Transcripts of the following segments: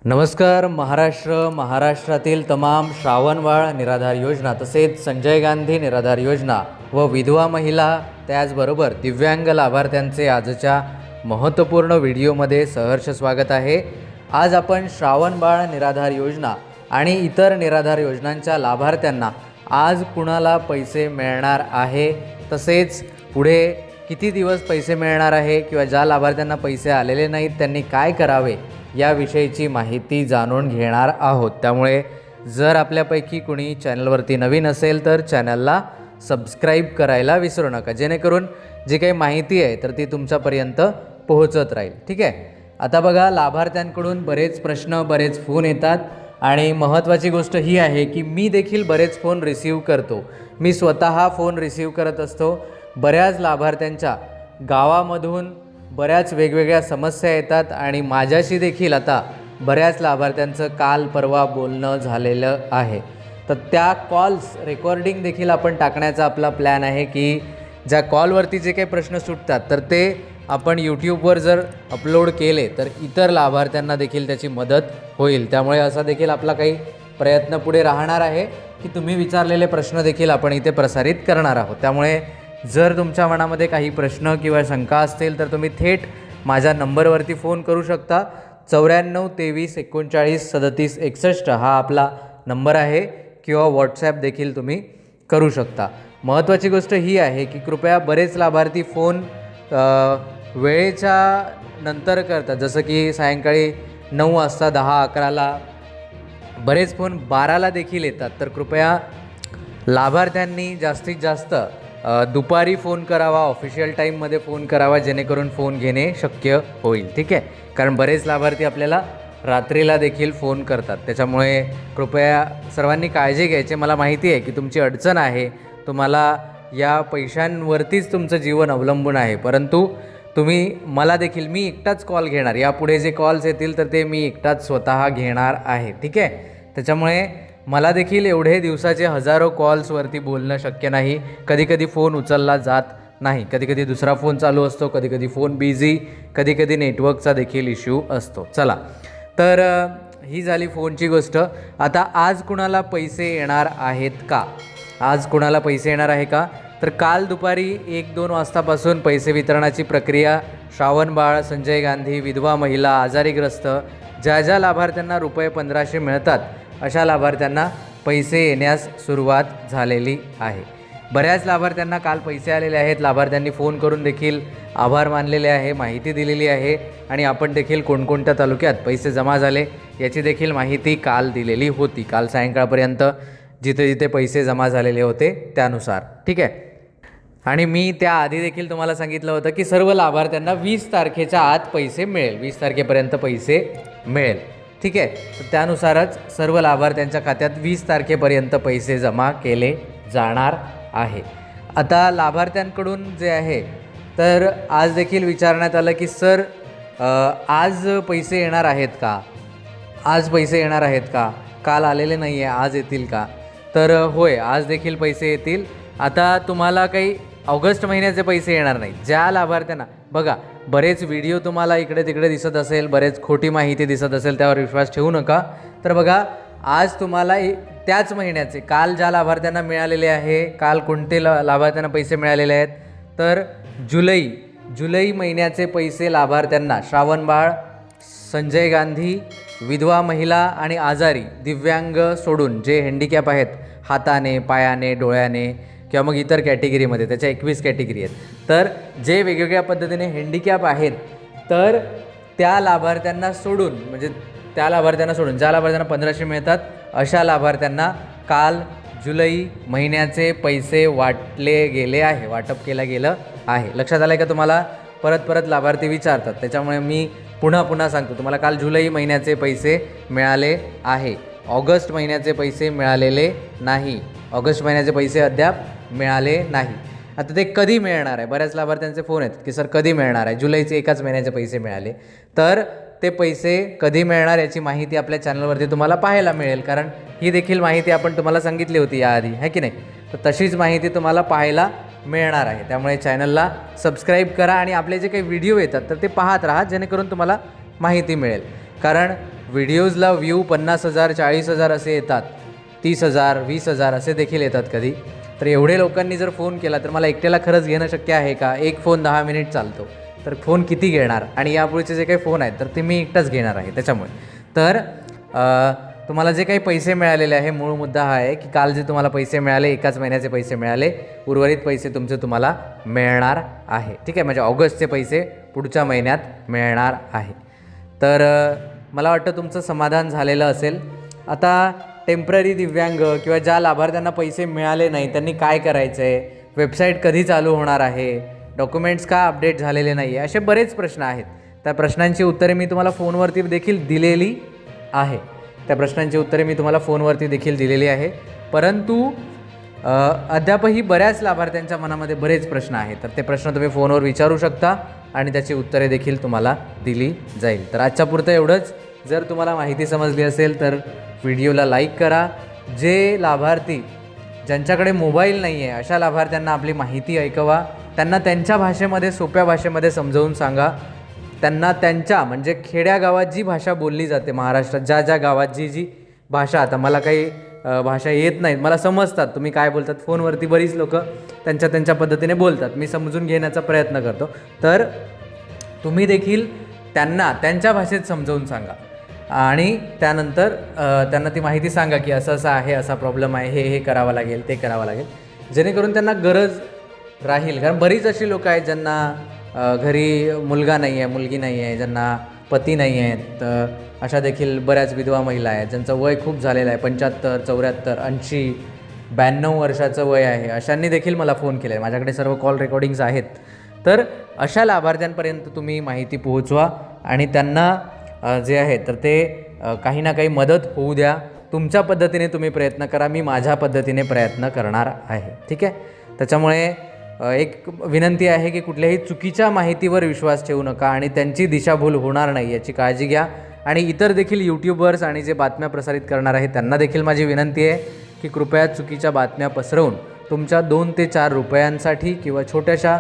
नमस्कार महाराष्ट्रातील तमाम श्रावणबाळ निराधार योजना तसेच संजय गांधी निराधार योजना व विधवा महिला त्याचबरोबर दिव्यांग लाभार्थ्यांचे आजच्या महत्त्वपूर्ण व्हिडिओमध्ये सहर्ष स्वागत आहे। आज आपण श्रावणबाळ निराधार योजना आणि इतर निराधार योजनांच्या लाभार्थ्यांना आज कुणाला पैसे मिळणार आहे, तसेच पुढे किती दिवस पैसे मिळणार आहे किंवा ज्या लाभार्थ्यांना पैसे आलेले नाहीत त्यांनी काय करावे याविषयीची माहिती जाणून घेणार आहोत। त्यामुळे जर आपल्यापैकी कुणी चॅनलवरती नवीन असेल तर चॅनलला सबस्क्राईब करायला विसरू नका, जेणेकरून जी काही माहिती आहे तर ती तुमच्यापर्यंत पोहोचत राहील। ठीक आहे, आता बघा, लाभार्थ्यांकडून बरेच प्रश्न बरेच फोन येतात आणि महत्त्वाची गोष्ट ही आहे की मी देखील बरेच फोन रिसीव करतो। मी स्वतः फोन रिसीव करत असतो। बऱ्याच लाभार्थ्यांच्या गावामधून बऱ्याच वेगवेगळ्या समस्या येतात आणि माझ्याशी देखील आता बऱ्याच लाभार्थ्यांचं काल परवा बोलणं झालेलं आहे। तर त्या कॉल्स रेकॉर्डिंग देखील आपण टाकण्याचा आपला प्लॅन आहे की ज्या कॉलवरती जे काही प्रश्न सुटतात तर ते आपण यूट्यूबवर जर अपलोड केले तर इतर लाभार्थ्यांना देखील त्याची मदत होईल। त्यामुळे असा देखील आपला काही प्रयत्न पुढे राहणार आहे की तुम्ही विचारलेले प्रश्न देखील आपण इथे प्रसारित करणार आहोत। त्यामुळे जर तुमच्या मनामध्ये काही प्रश्न किंवा शंका असतील तर तुम्ही थेट माझ्या नंबरवरती फोन करू शकता। 94 23 39 37 61 हा आपला नंबर आहे, किंवा व्हॉट्सॲप देखील तुम्ही करू शकता। महत्त्वाची गोष्ट ही आहे की कृपया बरेच लाभार्थी फोन वेळेच्या नंतर करतात, जसं की सायंकाळी 9 वाजता 10 11ला, बरेच फोन 12ला देखील येतात। तर कृपया लाभार्थ्यांनी जास्तीत जास्त दुपारी फोन करावा, ऑफिशियल टाईममध्ये फोन करावा, जेणेकरून फोन घेणे शक्य होईल। ठीक आहे, कारण बरेच लाभार्थी आपल्याला रात्रीला देखील फोन करतात। त्याच्यामुळे कृपया सर्वांनी काळजी घ्यायची। मला माहिती आहे की तुमची अडचण आहे, तुम्हाला या पैशांवरतीच तुमचं जीवन अवलंबून आहे, परंतु मला देखील मी एकटाच कॉल घेणार, यापुढे जे कॉल्स येतील तर ते मी एकटाच स्वतः घेणार आहे। ठीक आहे, त्याच्यामुळे मला देखील एवढे दिवसाचे हजारो कॉल्सवरती बोलणं शक्य नाही। कधीकधी फोन उचलला जात नाही, कधीकधी दुसरा फोन चालू असतो, कधीकधी फोन बिझी, कधीकधी नेटवर्कचा देखील इश्यू असतो। चला, तर ही झाली फोनची गोष्ट। आता आज कुणाला पैसे येणार आहेत का? आज कुणाला पैसे येणार आहे का? तर काल दुपारी 1-2 वाजतापासून पैसे वितरणाची प्रक्रिया श्रावणबाळ, संजय गांधी, विधवा महिला, आजारीग्रस्त ज्या लाभार्थ्यांना रुपये 1500 मिळतात अशा लाभार्थ्यांना पैसे येण्यास सुरुवात झालेली आहे। बऱ्याच लाभार्थ्यांना काल पैसे आलेले आहेत। लाभार्थ्यांनी फोन करून देखील आभार मानलेले आहे, माहिती दिलेली आहे आणि आपण देखील कोणकोणत्या तालुक्यात पैसे जमा झाले याची देखील माहिती काल दिलेली होती, काल सायंकाळपर्यंत जिथे जिथे पैसे जमा झालेले होते त्यानुसार। ठीक आहे, आणि मी त्याआधी देखील तुम्हाला सांगितलं होतं की सर्व लाभार्थ्यांना 20 तारखेच्या आत पैसे मिळेल, 20 तारखेपर्यंत पैसे मिळेल। ठीक आहे, तर त्यानुसारच सर्व लाभार्थ्यांच्या खात्यात 20 तारखेपर्यंत पैसे जमा केले जाणार आहे। आता लाभार्थ्यांकडून जे आहे तर आज देखील विचारण्यात आलं की सर आज पैसे येणार आहेत का? आज पैसे येणार आहेत का? काल आलेले नाही आहे, आज येतील का? तर होय, आज देखील पैसे येतील। आता तुम्हाला काही ऑगस्ट महिन्याचे पैसे येणार नाहीत। ज्या लाभार्थ्यांना बघा, बरेच व्हिडिओ तुम्हाला इकडे तिकडे दिसत असेल, बरेच खोटी माहिती दिसत असेल, त्यावर विश्वास ठेवू नका। तर बघा, आज तुम्हाला त्याच महिन्याचे काल ज्या लाभार्थ्यांना मिळालेले आहे, काल कोणते लाभार्थ्यांना पैसे मिळालेले आहेत तर जुलै महिन्याचे पैसे लाभार्थ्यांना श्रावणबाळ, संजय गांधी, विधवा महिला आणि आजारी दिव्यांग सोडून जे हँडिकॅप आहेत, हाताने, पायाने, डोळ्याने किंवा मग इतर कॅटेगरीमध्ये, त्याच्या 21 कॅटेगरी आहेत, तर जे वेगवेगळ्या पद्धतीने हँडिकॅप आहेत तर त्या लाभार्थ्यांना सोडून, म्हणजे त्या लाभार्थ्यांना सोडून ज्या लाभार्थ्यांना 1500 मिळतात अशा लाभार्थ्यांना काल जुलै महिन्याचे पैसे वाटले गेले आहे, वाटप केलं गेलं आहे। लक्षात आलं आहे का तुम्हाला? परत लाभार्थी विचारतात, त्याच्यामुळे मी पुन्हा सांगतो तुम्हाला, काल जुलै महिन्याचे पैसे मिळाले आहे, ऑगस्ट महिन्याचे पैसे मिळालेले नाही, ऑगस्ट महिन्याचे पैसे अद्याप मिळाले नाही। आता ते कधी मिळणार आहे? बऱ्याच लाभार्थ्यांचे फोन आहेत की सर कधी मिळणार आहे? जुलैचे एकाच महिन्याचे पैसे मिळाले, तर ते पैसे कधी मिळणार याची माहिती आपल्या चॅनलवरती तुम्हाला पाहायला मिळेल, कारण ही देखील माहिती आपण तुम्हाला सांगितली होती याआधी, है की नाही? तर तशीच माहिती तुम्हाला पाहायला मिळणार आहे। त्यामुळे चॅनलला सबस्क्राईब करा आणि आपले जे काही व्हिडिओ येतात तर ते पाहत राहा, जेणेकरून तुम्हाला माहिती मिळेल। कारण व्हिडिओजला व्ह्यू 50,000 40,000 असे येतात, 30,000 20,000 असे देखील येतात कधी. तर एवढे लोकांनी जर फोन केला तर मला एकट्याला खरंच घेणं शक्य आहे का? एक फोन 10 मिनिट चालतो, तर फोन किती घेणार? आणि यापुढचे जे काही फोन आहेत तर ते मी एकटाच घेणार आहे. त्याच्यामुळे तर तुम्हाला जे काही पैसे मिळालेले आहे, मूळ मुद्दा हा आहे की काल जे तुम्हाला पैसे मिळाले, एकाच महिन्याचे पैसे मिळाले, उर्वरित पैसे तुमचे तुम्हाला मिळणार आहे. ठीक आहे, म्हणजे ऑगस्टचे पैसे पुढच्या महिन्यात मिळणार आहे. तर मला वाटतं तुमचं समाधान झालेलं असेल. आता टेम्पररी दिव्यांग किंवा ज्या लाभार्थ्यांना पैसे मिळाले नाही त्यांनी काय करायचं आहे, वेबसाईट कधी चालू होणार आहे, डॉक्युमेंट्स का अपडेट झालेले नाही आहे, असे बरेच प्रश्न आहेत. त्या प्रश्नांची उत्तरे मी तुम्हाला फोनवरती देखील दिलेली आहे. परंतु अद्यापही बऱ्याच लाभार्थ्यांच्या मनामध्ये बरेच प्रश्न आहेत. तर ते प्रश्न तुम्ही फोनवर विचारू शकता आणि त्याची उत्तरे देखील तुम्हाला दिली जाईल. तर आजच्या पुरतं एवढंच. जर तुम्हाला माहिती समजली असेल तर व्हिडिओला लाईक करा. जे लाभार्थी ज्यांच्याकडे मोबाईल नाही आहे अशा लाभार्थ्यांना आपली माहिती ऐकवा. त्यांना त्यांच्या भाषेमध्ये, सोप्या भाषेमध्ये समजावून सांगा. त्यांना त्यांच्या म्हणजे खेड्यागावात जी भाषा बोलली जाते महाराष्ट्रात, ज्या ज्या गावात जी जी भाषा, आता मला काही भाषा येत नाहीत, मला समजतात तुम्ही काय बोलतात. फोनवरती बरीच लोक त्यांच्या पद्धतीने बोलतात, मी समजून घेण्याचा प्रयत्न करतो. तर तुम्ही देखील त्यांना त्यांच्या भाषेत समजावून सांगा आणि त्यानंतर त्यांना ती माहिती सांगा की असं असं आहे, असा प्रॉब्लेम आहे, हे करावं लागेल, ते करावं लागेल, जेणेकरून त्यांना गरज राहील. कारण बरीच अशी लोकं आहेत ज्यांना घरी मुलगा नाही आहे, मुलगी नाही आहे, ज्यांना पती नाही आहेत. अशा देखील बऱ्याच विधवा महिला आहेत ज्यांचं वय खूप झालेलं आहे, 75 74 80 92 वर्षाचं वय आहे. अशांनी देखील मला फोन केला आहे. माझ्याकडे सर्व कॉल रेकॉर्डिंग्स आहेत. तर अशा लाभार्थ्यांपर्यंत तुम्ही माहिती पोहोचवा आणि त्यांना जे आहे तर ते काही ना काही मदत होऊ द्या. तुमच्या पद्धतीने तुम्ही प्रयत्न करा, मी माझ्या पद्धतीने प्रयत्न करणार आहे. ठीक आहे. त्याच्यामुळे एक विनंती आहे की कुठल्याही चुकीच्या माहितीवर विश्वास ठेवू नका आणि त्यांची दिशाभूल होणार नाही याची काळजी घ्या. आणि इतर देखील यूट्यूबर्स आणि जे बातम्या प्रसारित करणार आहेत त्यांना देखील माझी विनंती आहे की कृपया चुकीच्या बातम्या पसरवून तुमच्या 2 ते 4 रुपयांसाठी किंवा छोट्याशा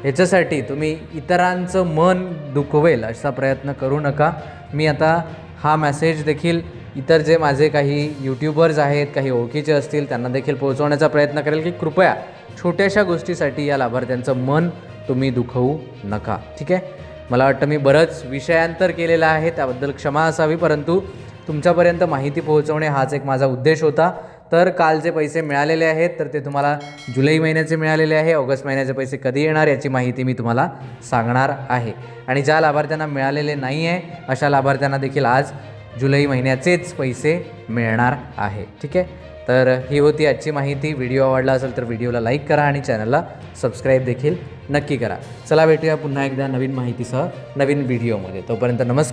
ह्याच्यासाठी तुम्ही इतरांचं मन दुखवेल असा प्रयत्न करू नका. मी आता हा मेसेज देखील इतर जे माझे काही यूट्यूबर्स आहेत, काही ओळखीचे असतील त्यांना देखील पोहोचवण्याचा प्रयत्न करेल की कृपया छोट्याशा गोष्टीसाठी या लाभार्थ्यांचं मन तुम्ही दुखवू नका. ठीक आहे. मला वाटतं मी बरंच विषयांतर केलेलं आहे, त्याबद्दल क्षमा असावी, परंतु तुमच्यापर्यंत माहिती पोहोचवणे हाच एक माझा उद्देश होता. तर काल जे पैसे मिळालेले आहेत तर ते तुम्हाला जुलै महिन्याचे मिळालेले आहे. ऑगस्ट महिन्याचे पैसे कधी येणार याची माहिती मी तुम्हाला सांगणार आहे. आणि ज्या लाभार्थ्यांना मिळालेले नाही आहे अशा लाभार्थ्यांना देखील आज जुलै महिन्याचेच पैसे मिळणार आहे. ठीक आहे. तर ही होती आजची माहिती. व्हिडिओ आवडला असेल तर व्हिडिओला लाईक करा आणि चॅनलला सबस्क्राईब देखील नक्की करा. चला भेटूया पुन्हा एकदा नवीन माहितीसह नवीन व्हिडिओमध्ये. तोपर्यंत नमस्कार.